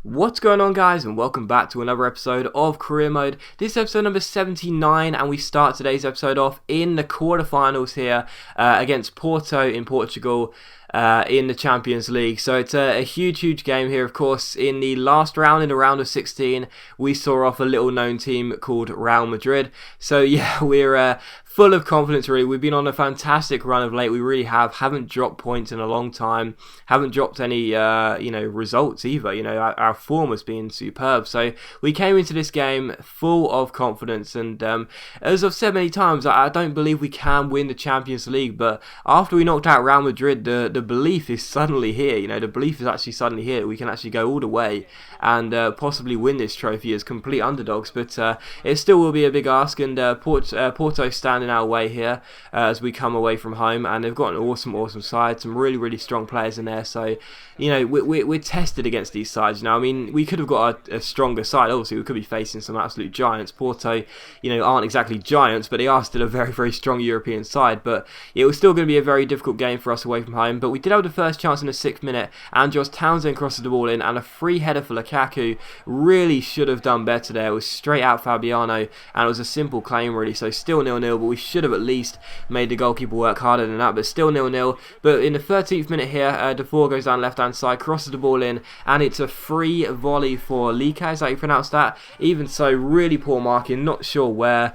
What's going on, guys, and welcome back to another episode of Career Mode. This is episode number 79, and we start today's episode off in the quarterfinals here against Porto in Portugal. In the Champions League. So it's a huge game here. Of course, in the last round, in the round of 16, we saw off a little known team called Real Madrid. So yeah, we're full of confidence really. We've been on a fantastic run of late. We really haven't dropped points in a long time, haven't dropped any results either. Our form has been superb. So we came into this game full of confidence, and as I've said many times, I don't believe we can win the Champions League, but after we knocked out Real Madrid, the belief is suddenly here. The belief is actually suddenly here that we can actually go all the way and possibly win this trophy as complete underdogs. But it still will be a big ask, and Porto stand in our way here as we come away from home, and they've got an awesome side, some really strong players in there. So we're tested against these sides. I mean, we could have got a stronger side. Obviously, we could be facing some absolute giants. Porto, aren't exactly giants, but they are still a very strong European side. But it was still going to be a very difficult game for us away from home. But we did have the first chance in the 6th minute, and Josh Townsend crosses the ball in, and a free header for Lukaku. Really should have done better there. It was straight out Fabiano, and it was a simple claim really. So still 0-0, but we should have at least made the goalkeeper work harder than that. But still 0-0. But in the 13th minute here, Defoe goes down left hand side, crosses the ball in, and it's a free volley for Lika. Is that how you pronounce that? Even so, really poor marking. Not sure where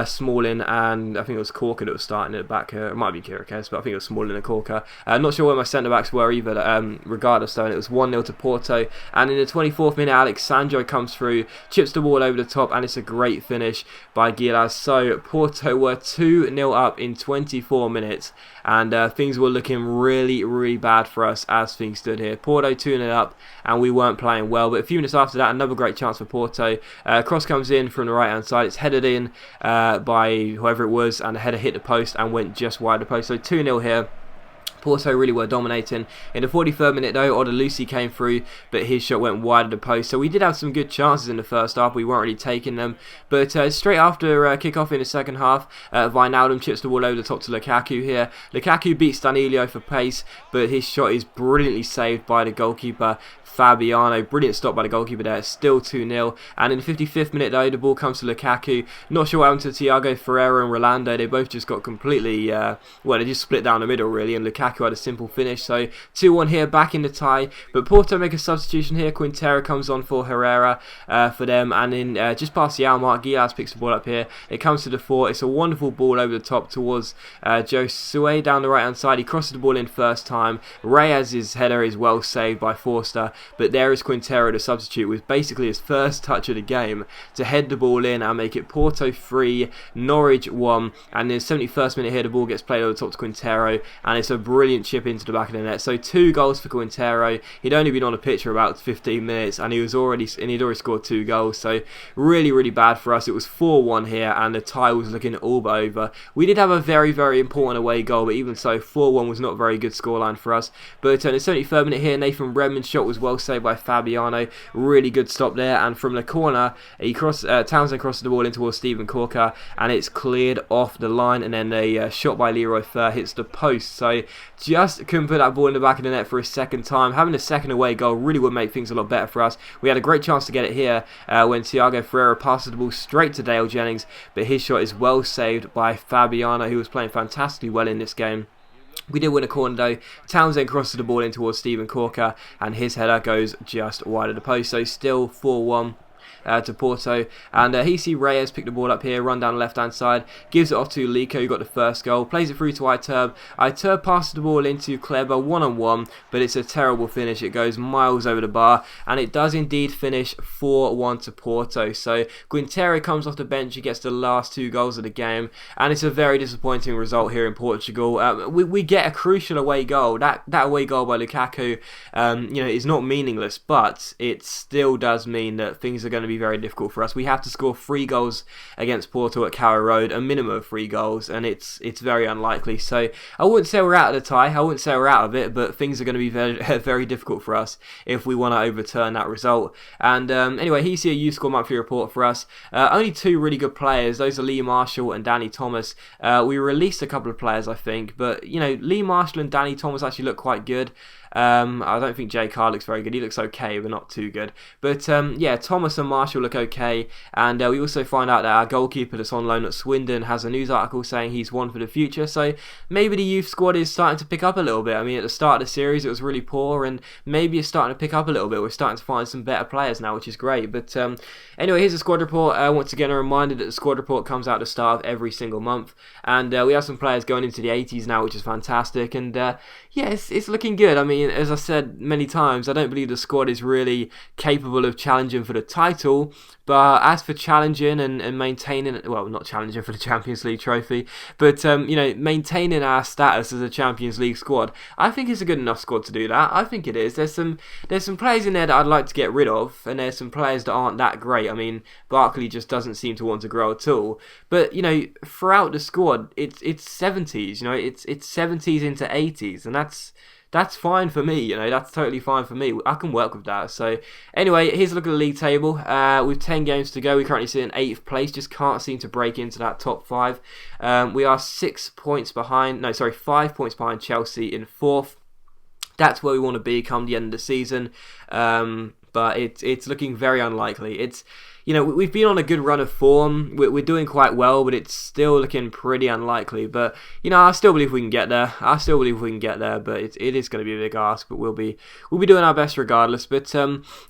Smalling and I think it was Corker that was starting at the back. It might be Kirikes, but I think it was Smalling and Corker. Not sure where my centre backs were either. Regardless, though, and it was 1-0 to Porto. And in the 24th minute, Alex Sandro comes through, chips the ball over the top, and it's a great finish by Gilas. So Porto were 2-0 up in 24 minutes, and things were looking really bad for us as things stood here. Porto 2-0 up, and we weren't playing well. But a few minutes after that, another great chance for Porto. Cross comes in from the right hand side. It's headed in by whoever it was, and the header hit the post and went just wide of the post. So 2-0 here. Porto really were dominating. In the 43rd minute though, Odelusi came through, but his shot went wide of the post. So we did have some good chances in the first half. We weren't really taking them. But straight after kick-off in the second half, Wijnaldum chips the ball over the top to Lukaku here. Lukaku beats Danilo for pace, but his shot is brilliantly saved by the goalkeeper, Fabiano. Brilliant stop by the goalkeeper there. It's still 2-0. And in the 55th minute though, the ball comes to Lukaku. Not sure what happened to Thiago Ferreira and Rolando. They both just got completely, they just split down the middle really, and Lukaku had a simple finish. So 2-1 here, back in the tie. But Porto make a substitution here. Quintero comes on for Herrera for them. And then just past the hour mark, Gilas picks the ball up here. It comes to the fore. It's a wonderful ball over the top towards Josue down the right hand side. He crosses the ball in first time. Reyes' header is well saved by Forster. But there is Quintero, the substitute, with basically his first touch of the game to head the ball in and make it Porto 3, Norwich 1. And in the 71st minute here, the ball gets played over the top to Quintero, and it's a brilliant chip into the back of the net. So 2 goals for Quintero. He'd only been on the pitch for about 15 minutes, and he'd already scored 2 goals. So really bad for us. It was 4-1 here, and the tie was looking all but over. We did have a very important away goal, but even so, 4-1 was not a very good scoreline for us. But in the 73rd minute here, Nathan Redmond's shot was well saved by Fabiano. Really good stop there, and from the corner Townsend crosses the ball in towards Steven Corker, and it's cleared off the line, and then a shot by Leroy Fer hits the post. So just couldn't put that ball in the back of the net for a second time. Having a second away goal really would make things a lot better for us. We had a great chance to get it here when Thiago Ferreira passes the ball straight to Dale Jennings, but his shot is well saved by Fabiano, who was playing fantastically well in this game. We did win a corner though. Townsend crosses the ball in towards Steven Corker, and his header goes just wide of the post. So still 4-1. To Porto, and he see Reyes pick the ball up here, run down the left hand side, gives it off to Lico, who got the first goal, plays it through to Iturb. Iturb passes the ball into Kleber one-on-one, but it's a terrible finish. It goes miles over the bar, and it does indeed finish 4-1 to Porto. So Quintero comes off the bench, he gets the last 2 goals of the game, and it's a very disappointing result here in Portugal. We get a crucial away goal. That away goal by Lukaku is not meaningless, but it still does mean that things are going to be very difficult for us. We have to score 3 goals against Porto at Carrow Road, a minimum of 3 goals, and it's very unlikely. So I wouldn't say we're out of the tie, I wouldn't say we're out of it, but things are going to be very difficult for us if we want to overturn that result. And anyway, here's your U-Score monthly report for us. Only 2 really good players. Those are Lee Marshall and Danny Thomas. We released a couple of players, I think, but Lee Marshall and Danny Thomas actually look quite good. I don't think Jay Carr looks very good. He looks okay, but not too good. But yeah, Thomas and Marshall look okay. And we also find out that our goalkeeper that's on loan at Swindon has a news article saying he's one for the future. So maybe the youth squad is starting to pick up a little bit. I mean, at the start of the series, it was really poor, and maybe it's starting to pick up a little bit. We're starting to find some better players now, which is great. But anyway, here's the squad report. Once again, a reminder that the squad report comes out at the start of every single month. And we have some players going into the 80s now, which is fantastic. And yeah, it's looking good. I mean, as I said many times, I don't believe the squad is really capable of challenging for the title. But as for challenging and maintaining, well, not challenging for the Champions League trophy, but maintaining our status as a Champions League squad, I think it's a good enough squad to do that. I think it is. There's some players in there that I'd like to get rid of, and there's some players that aren't that great. I mean, Barkley just doesn't seem to want to grow at all. But throughout the squad, it's 70s. It's 70s into 80s, and that's fine for me, that's totally fine for me. I can work with that. So anyway, here's a look at the league table. With 10 games to go, we currently sit in 8th place, just can't seem to break into that top 5. We are 5 points behind Chelsea in 4th. That's where we want to be come the end of the season. But it's looking very unlikely. We've been on a good run of form. We're doing quite well, but it's still looking pretty unlikely. But I still believe we can get there. But it is going to be a big ask. But we'll be doing our best regardless. But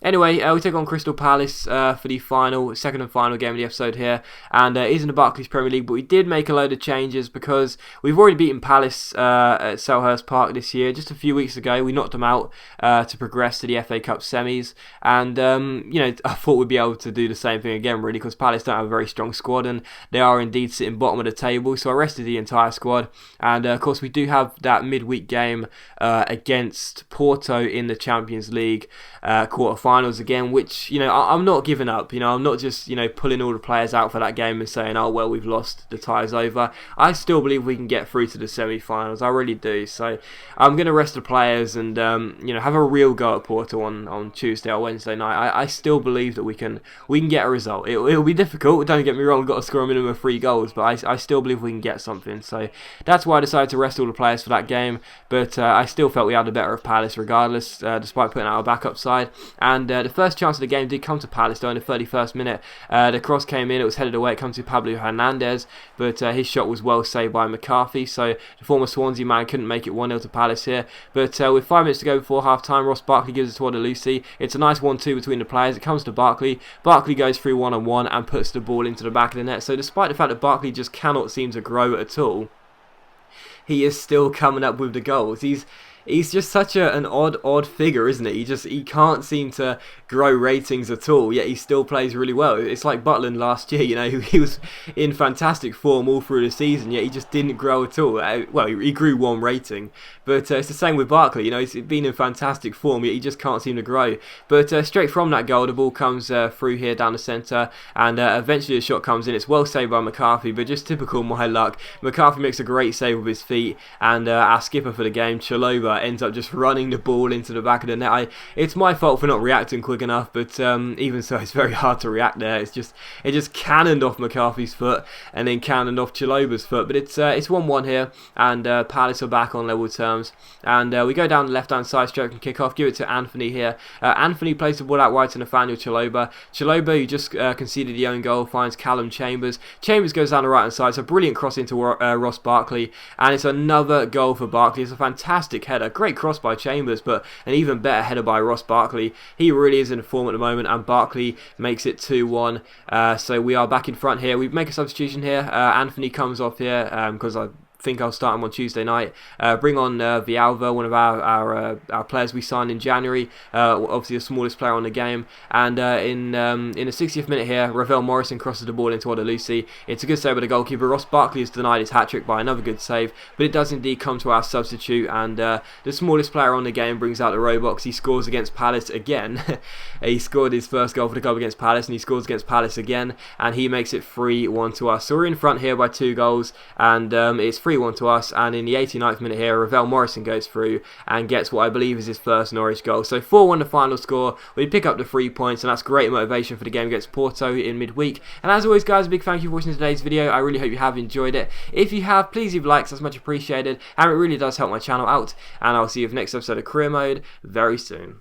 anyway, we take on Crystal Palace for the second and final game of the episode here, and it is in the Barclays Premier League. But we did make a load of changes because we've already beaten Palace at Selhurst Park this year. Just a few weeks ago, we knocked them out to progress to the FA Cup semis, and I thought we'd be able to do the same thing again, really, because Palace don't have a very strong squad, and they are indeed sitting bottom of the table. So I rested the entire squad, and of course we do have that midweek game against Porto in the Champions League quarterfinals again, which I'm not giving up. I'm not just pulling all the players out for that game and saying, oh well, we've lost, the tie's over. I still believe we can get through to the semi-finals. I really do. So I'm going to rest the players and have a real go at Porto on Tuesday or Wednesday night. I still believe that we can get a result. It'll be difficult, don't get me wrong, we've got to score a minimum of 3 goals, but I still believe we can get something. So that's why I decided to rest all the players for that game, but I still felt we had the better of Palace regardless, despite putting out our backup side. And the first chance of the game did come to Palace though in the 31st minute. The cross came in, it was headed away, it comes to Pablo Hernandez, but his shot was well saved by McCarthy, so the former Swansea man couldn't make it 1-0 to Palace here. But with 5 minutes to go before half time, Ross Barkley gives it to Lucy. It's a nice 1-2 between the players. It comes to Barkley. Barkley goes through one-on-one and puts the ball into the back of the net. So despite the fact that Barkley just cannot seem to grow at all, he is still coming up with the goals. He's just such an odd figure, isn't he? He can't seem to grow ratings at all, yet he still plays really well. It's like Butland last year, he was in fantastic form all through the season, yet he just didn't grow at all. Well, he grew 1 rating, but it's the same with Barkley. He's been in fantastic form, yet he just can't seem to grow. But straight from that goal, the ball comes through here down the centre, and eventually the shot comes in. It's well saved by McCarthy, but just typical my luck. McCarthy makes a great save with his feet, and our skipper for the game, Chalobah, ends up just running the ball into the back of the net. It's my fault for not reacting quick enough, but even so, it's very hard to react there. It just cannoned off McCarthy's foot and then cannoned off Chalobah's foot. But it's 1-1 here, and Palace are back on level terms. And we go down the left-hand side, stroke and kick off. Give it to Anthony here. Anthony plays the ball out wide to Nathaniel Chalobah. Chalobah, who just conceded the own goal, finds Callum Chambers. Chambers goes down the right-hand side. It's a brilliant cross into Ross Barkley, and it's another goal for Barkley. It's a fantastic header. Great cross by Chambers, but an even better header by Ross Barkley. He really is in form at the moment, and Barkley makes it 2-1. So we are back in front here. We make a substitution here. Anthony comes off here because I think I'll start him on Tuesday night. Bring on Villalba, one of our players we signed in January, obviously the smallest player on the game. And in the 60th minute here, Ravel Morrison crosses the ball into Lucy. It's a good save by the goalkeeper. Ross Barkley is denied his hat-trick by another good save, but it does indeed come to our substitute, and the smallest player on the game brings out the Roblox. He scores against Palace again. He scored his first goal for the club against Palace, and he scores against Palace again, and he makes it 3-1 to us. So we're in front here by 2 goals, and it's 3-1 3-1 to us, and in the 89th minute here, Ravel Morrison goes through and gets what I believe is his first Norwich goal. So 4-1 the final score. We pick up the 3 points, and that's great motivation for the game against Porto in midweek. And as always, guys, a big thank you for watching today's video. I really hope you have enjoyed it. If you have, please leave likes, that's much appreciated, and it really does help my channel out. And I'll see you for the next episode of Career Mode very soon.